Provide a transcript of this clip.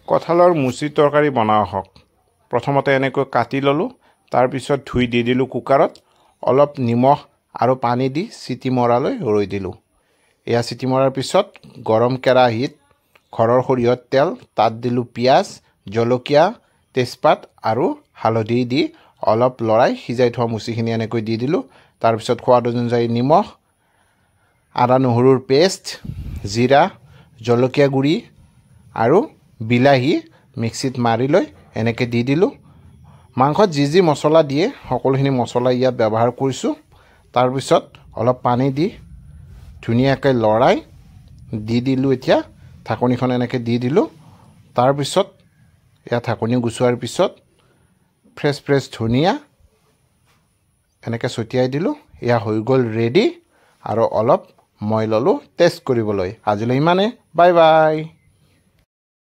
কঁঠালৰ মুচি তৰকাৰী বনাও হওক প্ৰথমতে এনেকৈ কাটি ললোঁ তাৰ পিছত ধুই দি দিলোঁ কুকাৰত অলপ নিমখ আৰু পানী দি চিটি মৰালৈ ৰৈ দিলোঁ এয়া চিটি মৰাৰ পিছত গৰম কেৰাহীত ঘৰৰ সৰিয়হৰ তেল তাত দিলোঁ পিয়াজ জলকীয়া তেজপাত আৰু হালধি দি অলপ লৰাই সিজাই থোৱা মুচিখিনি এনেকৈ দি দিলোঁ তাৰ পিছত সোৱাদ অনুযায়ী নিমখ আদা নহৰুৰ পেষ্ট জিৰা জলকীয়া গুড়ি আৰু বিলাহী মিক্সিত মাৰি লৈ এনেকৈ দি দিলোঁ মাংসত যি মছলা দিয়ে সকলোখিনি মছলা ইয়াত ব্যৱহাৰ কৰিছোঁ তাৰ পিছত অলপ পানী দি ধুনীয়াকৈ লৰাই দি দিলোঁ এতিয়া ঢাকনিখন এনেকৈ দি দিলোঁ তাৰ পিছত এয়া ঢাকনি গুচোৱাৰ পিছত ফ্ৰেছ ধনিয়া এনেকৈ ছটিয়াই দিলোঁ এয়া হৈ গ'ল ৰেডি আৰু অলপ মই ললোঁ টেষ্ট কৰিবলৈ আজিলৈ ইমানে বাই বাই